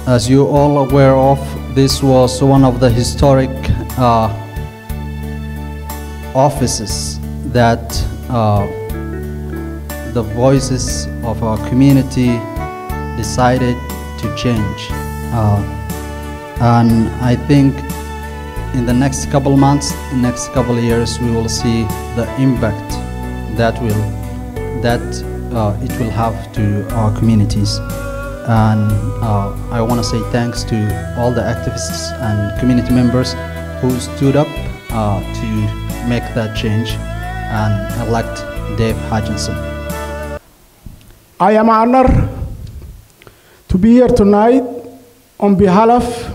As you all aware of, this was one of the historic offices that the voices of our community decided to change. And I think in the next couple of months, next couple of years, we will see the impact that it will have to our communities. And I want to say thanks to all the activists and community members who stood up to make that change and elect Dave Hutchinson. I am honored to be here tonight on behalf of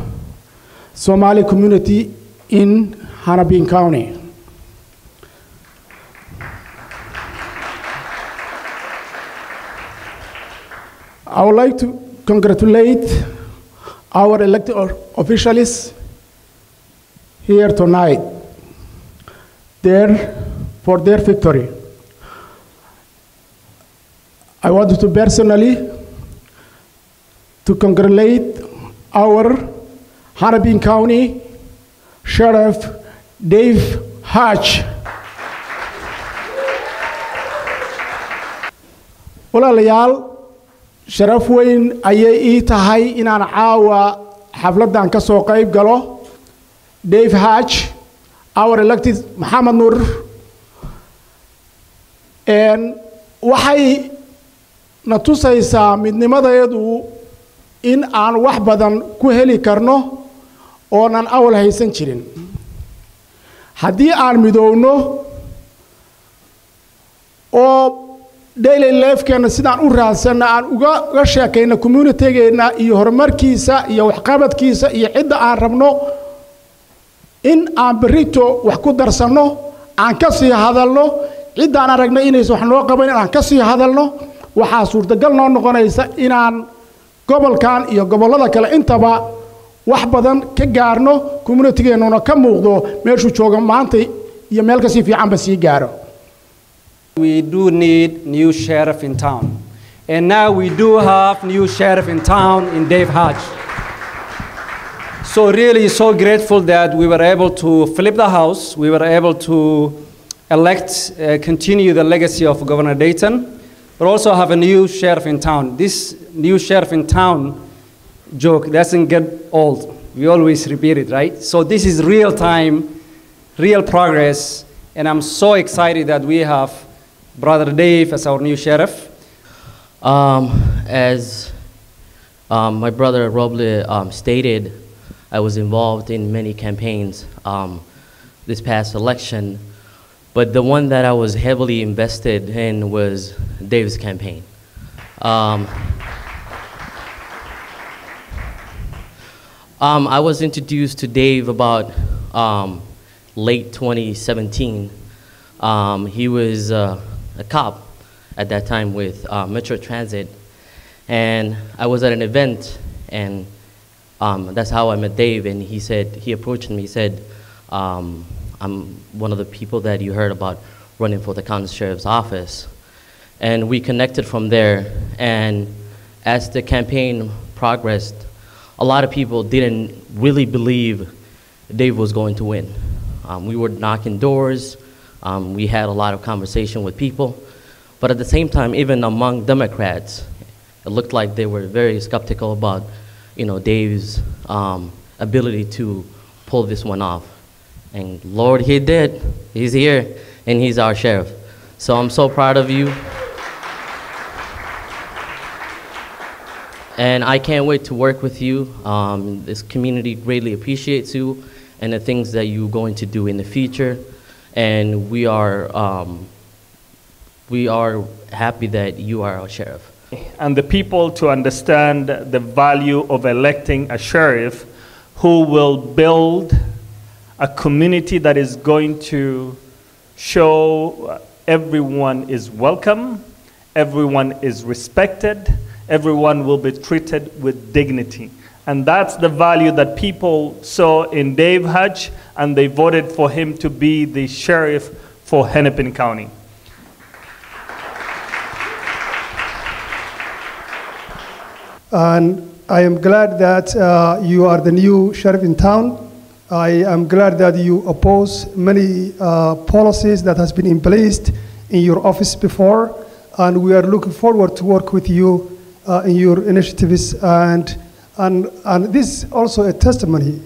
Somali community in Hennepin County. I would like to congratulate our elected officials here tonight for their victory. I wanted to personally to congratulate our Hennepin County Sheriff Dave Hatch. Walaalayaal, sharaf weyn ayay ii tahay inaan caawa xafladan ka soo qayb galo. Dave Hatch, our elected Maxamed Nuur, waxay na tusaysaa midnimadeedu in aan wax badan ku heli karno oonan awal haysan jirin. Haddii aan midoowno oo daily life-keena sidaan u raadsanna aan uga sheekayna community-geena iyo horumarkiisa iyo waxqabadkiisa iyo cidda aan rabno in aan berrito wax ku darsanno, aan ka sii hadalno, ciddaan aragnay inaysan wax noo qaban aan ka sii hadalno, waxaa suurtagal noo noqonaysa inaan gobolkan iyo gobollada kale intaba wax badan ka gaarno, community-geenuna ka muuqdo meeshuu jooga maanta iyo meel kasii fiicanba sii gaaro. We do need new sheriff in town. And now we do have new sheriff in town in Dave Hatch. So really so grateful that we were able to flip the house. We were able to elect, continue the legacy of Governor Dayton, but also have a new sheriff in town. This new sheriff in town joke doesn't get old. We always repeat it, right? So this is real time, real progress. And I'm so excited that we have Brother Dave as our new sheriff. As my brother Roble stated, I was involved in many campaigns this past election, but the one that I was heavily invested in was Dave's campaign. I was introduced to Dave about late 2017. He was a cop at that time with Metro Transit, and I was at an event, and that's how I met Dave. And he approached me. He said, "I'm one of the people that you heard about running for the county sheriff's office," and we connected from there. And as the campaign progressed, a lot of people didn't really believe Dave was going to win. We were knocking doors. We had a lot of conversation with people, but at the same time, even among Democrats, it looked like they were very skeptical about, Dave's ability to pull this one off. And Lord, he did. He's here, and he's our sheriff. So I'm so proud of you. And I can't wait to work with you. This community greatly appreciates you and the things that you're going to do in the future. And we are happy that you are our sheriff. And the people to understand the value of electing a sheriff who will build a community that is going to show everyone is welcome, everyone is respected, everyone will be treated with dignity. And that's the value that people saw in Dave Hatch, and they voted for him to be the sheriff for Hennepin County. And I am glad that you are the new sheriff in town. I am glad that you oppose many policies that has been in place in your office before, and we are looking forward to work with you in your initiatives. And this is also a testimony.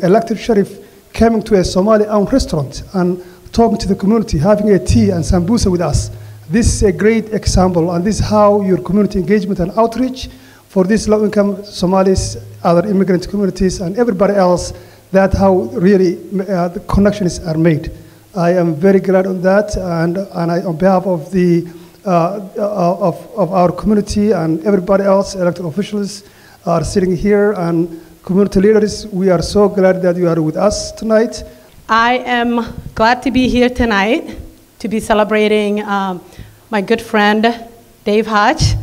Elected sheriff coming to a Somali-owned restaurant and talking to the community, having a tea and sambusa with us. This is a great example, and this is how your community engagement and outreach for these low-income Somalis, other immigrant communities, and everybody else, that's how really the connections are made. I am very glad on that, and on behalf of the of our community and everybody else, elected officials are sitting here, and community leaders, we are so glad that you are with us tonight. I am glad to be here tonight to be celebrating my good friend, Dave Hodge.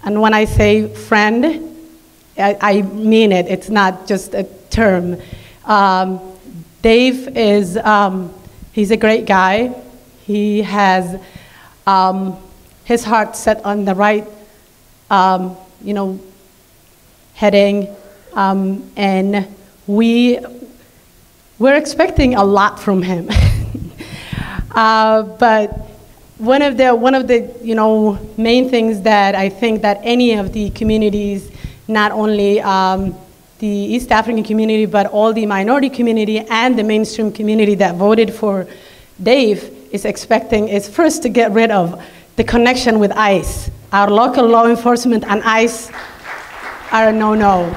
And when I say friend, I mean it. It's not just a term. Dave is, he's a great guy. He has his heart set on the right, heading, and we're expecting a lot from him. But one of the main things that I think that any of the communities, not only the East African community, but all the minority community and the mainstream community that voted for Dave is expecting is first to get rid of the connection with ICE. Our local law enforcement and ICE are a no-no.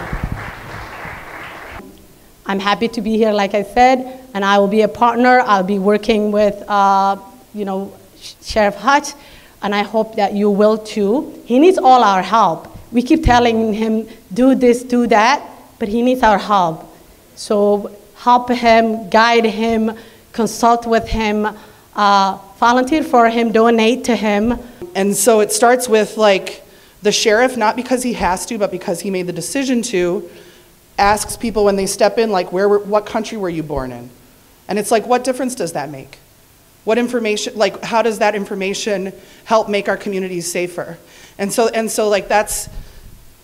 I'm happy to be here, like I said, and I will be a partner. I'll be working with, Sheriff Hodge, and I hope that you will too. He needs all our help. We keep telling him, do this, do that, but he needs our help. So help him, guide him, consult with him, volunteer for him, donate to him. And so it starts with like the sheriff, not because he has to, but because he made the decision to, asks people when they step in, like, what country were you born in? And it's like, what difference does that make? What information, like, how does that information help make our communities safer? And so like, that's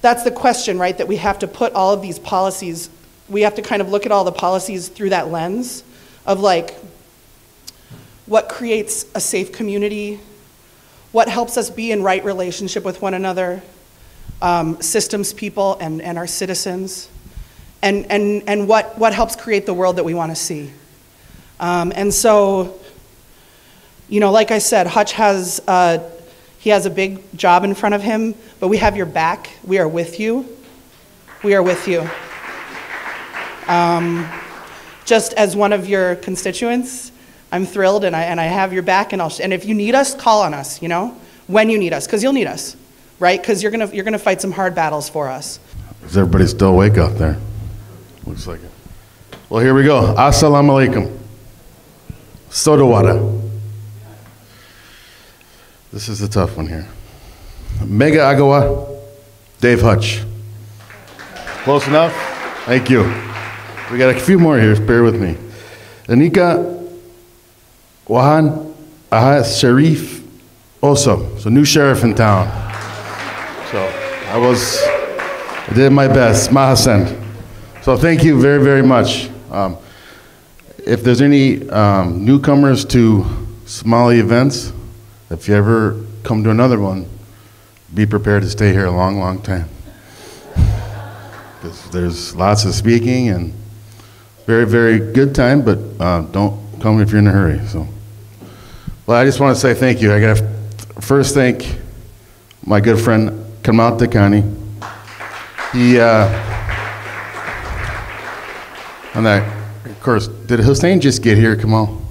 the question, right? That we have to put all of these policies, we have to kind of look at all the policies through that lens of like, what creates a safe community? What helps us be in right relationship with one another, systems people and our citizens? And what helps create the world that we want to see? And so, like I said, Hutch has, he has a big job in front of him, but we have your back. We are with you. We are with you. Just as one of your constituents, I'm thrilled, and I have your back, and if you need us, call on us, when you need us, because you'll need us, right? Because you're gonna fight some hard battles for us. Is everybody still awake out there? Looks like it. Well, here we go. Assalamu alaikum. Sodawada. This is a tough one here. Mega Agawa, Dave Hutch. Close enough? Thank you. We got a few more here, bear with me. Anika Wahan Aha SHERIF Oso, so new sheriff in town. So I did my best, Mahasen. So thank you very, very much. If there's any newcomers to Somali events, if you ever come to another one, be prepared to stay here a long, long time. There's lots of speaking and very, very good time, but don't come if you're in a hurry. So, well, I just want to say thank you. I got to first thank my good friend Kamal Takani. He, and that, of course, did Hussein just get here, Kamal?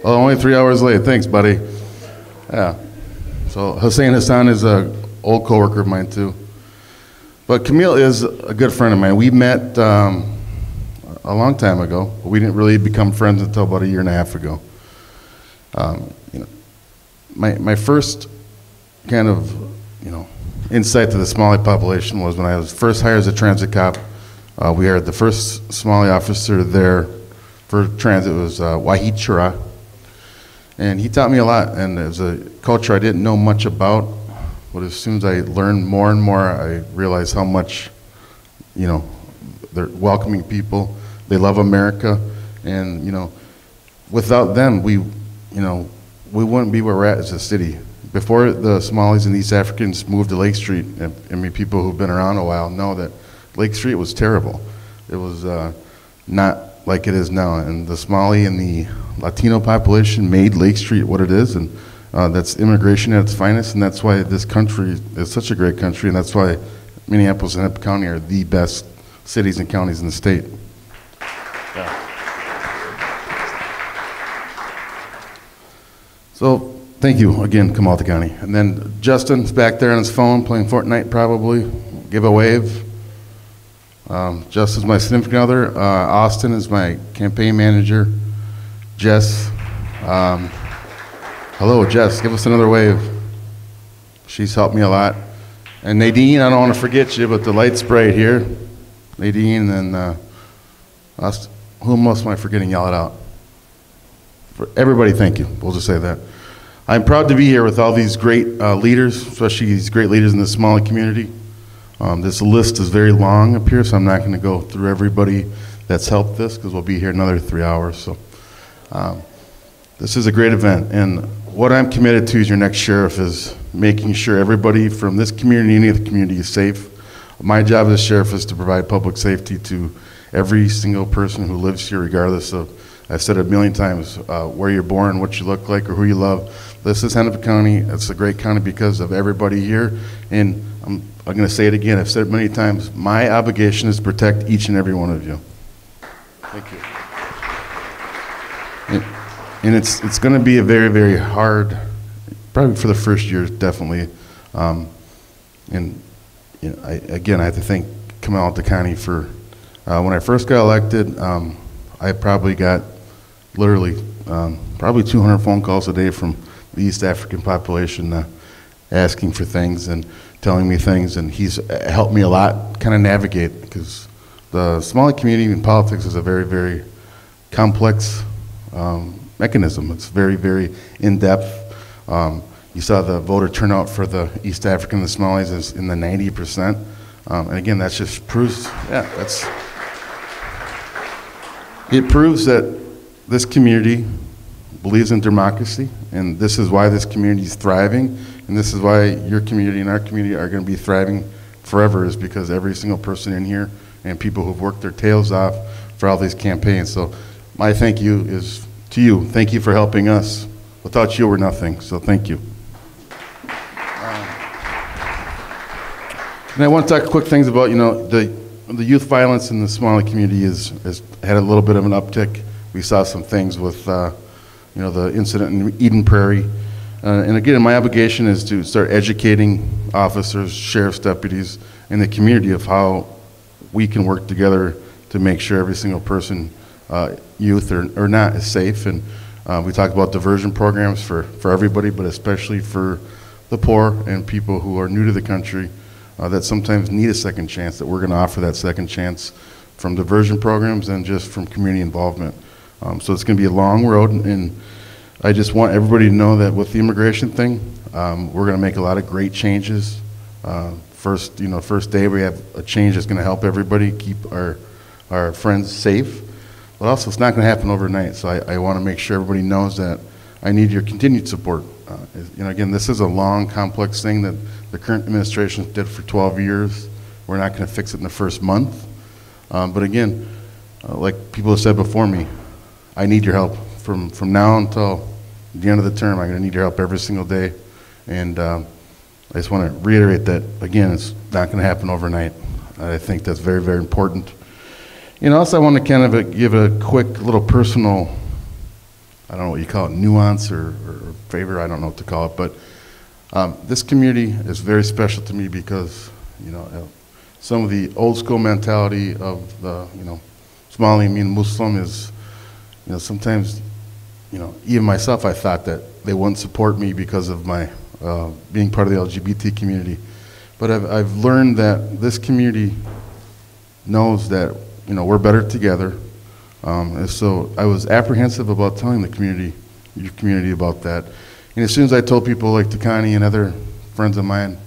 Oh, only 3 hours late. Thanks, buddy. Yeah. So Hussein Hassan is an old coworker of mine too. But Camille is a good friend of mine. We met a long time ago, but we didn't really become friends until about 1.5 years ago. My first kind of insight to the Somali population was when I was first hired as a transit cop. We hired the first Somali officer there for transit. It was Wahid Shura. And he taught me a lot, and it was a culture I didn't know much about, But as soon as I learned more and more, I realized how much, you know, they're welcoming people. They love America, and you know, without them, we wouldn't be where we're at as a city. Before the Somalis and East Africans moved to Lake Street, and I mean, people who've been around a while know that Lake Street was terrible. It was not like it is now, and the Somali and the Latino population made Lake Street what it is, and that's immigration at its finest, and that's why this country is such a great country, and that's why Minneapolis and Hennepin County are the best cities and counties in the state. Yeah. So, thank you again, Kamalta County. And then Justin's back there on his phone playing Fortnite probably. Give a wave. Justin's my significant other. Austin is my campaign manager. Jess. Hello, Jess. Give us another wave. She's helped me a lot. And Nadine, I don't want to forget you, but the light's bright here. Nadine and whom else am I forgetting? Yell it out. For everybody, thank you. We'll just say that. I'm proud to be here with all these great leaders, especially these great leaders in the Somali community. This list is very long up here, so I'm not going to go through everybody that's helped this, because we'll be here another 3 hours. So this is a great event, and what I'm committed to as your next sheriff is making sure everybody from this community, any of the community, is safe. My job as sheriff is to provide public safety to every single person who lives here, regardless of, I've said it a million times, where you're born, what you look like, or who you love. This is Hennepin County. It's a great county because of everybody here, and I'm going to say it again. I've said it many times. My obligation is to protect each and every one of you. Thank you. And it's going to be a very, very hard, probably for the first year, definitely. And you know, I have to thank Kamalta County for, when I first got elected, I probably got literally probably 200 phone calls a day from the East African population asking for things and telling me things, and he's helped me a lot kind of navigate, because the Somali community in politics is a very, very complex mechanism. It's very, very in-depth. You saw the voter turnout for the East African and the Somalis is in the 90%. And again, that just proves, it proves that this community believes in democracy, and this is why this community is thriving, and this is why your community and our community are going to be thriving forever, is because every single person in here and people who've worked their tails off for all these campaigns. So my thank you is to you. Thank you for helping us. Without you, we're nothing, so thank you. And I want to talk quick things about, you know, the youth violence in the Somali community has had a little bit of an uptick. We saw some things with, you know, the incident in Eden Prairie. And again, my obligation is to start educating officers, sheriff's deputies, and the community of how we can work together to make sure every single person, youth or not, is safe. And we talked about diversion programs for everybody, but especially for the poor and people who are new to the country that sometimes need a second chance, that we're going to offer that second chance from diversion programs and just from community involvement. So it's going to be a long road, and I just want everybody to know that with the immigration thing, we're going to make a lot of great changes. First day we have a change that's going to help everybody keep our friends safe, but also it's not going to happen overnight. So I want to make sure everybody knows that I need your continued support. You know, again, this is a long, complex thing that the current administration did for 12 years. We're not going to fix it in the first month. But again, like people have said before me, I need your help. From now until the end of the term, I'm going to need your help every single day. And I just want to reiterate that, again, it's not going to happen overnight. I think that's very, very important. You know, also I want to kind of give a quick little personal, I don't know what you call it, nuance or favor, I don't know what to call it, but this community is very special to me because, you know, some of the old school mentality of the, you know, Somali and Muslim is, you know, sometimes, you know, even myself, I thought that they wouldn't support me because of my being part of the LGBT community. But I've learned that this community knows that, you know, we're better together. And so I was apprehensive about telling the community, your community, about that. And as soon as I told people like Takani and other friends of mine,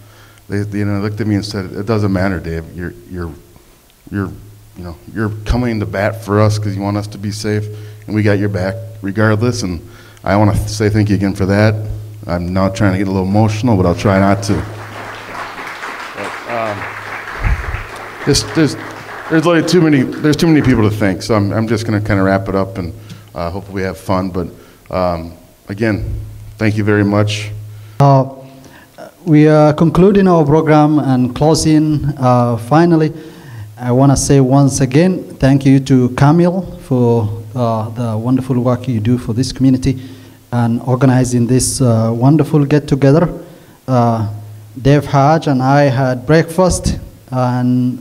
they looked at me and said, "It doesn't matter, Dave. You're coming to bat for us because you want us to be safe, and we got your back regardless." And I want to say thank you again for that. I'm now trying to get a little emotional, but I'll try not to. There's only too many people to thank, so I'm just going to kind of wrap it up, and hopefully we have fun. But again, thank you very much. We are concluding our program and closing. Finally, I want to say once again, thank you to Camille for the wonderful work you do for this community and organizing this wonderful get-together. Dave Hodge and I had breakfast, and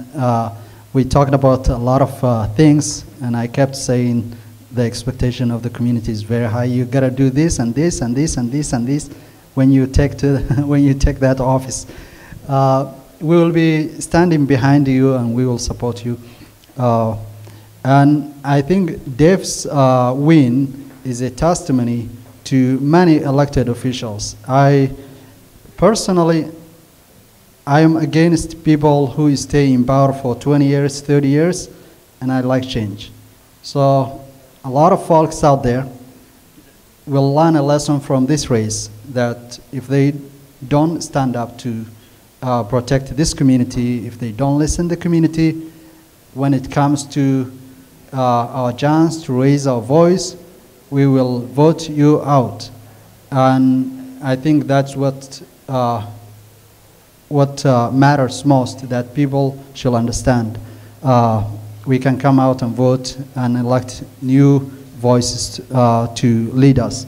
we talked about a lot of things, and I kept saying the expectation of the community is very high. You gotta do this and this and this and this and this when you take that office. We will be standing behind you, and we will support you. And I think Dave's win is a testimony to many elected officials. Personally, I am against people who stay in power for 20 years, 30 years, and I like change. So a lot of folks out there will learn a lesson from this race, that if they don't stand up to protect this community, if they don't listen to the community, when it comes to our chance to raise our voice, we will vote you out. And I think that's what matters most, that people should understand. We can come out and vote and elect new voices to lead us.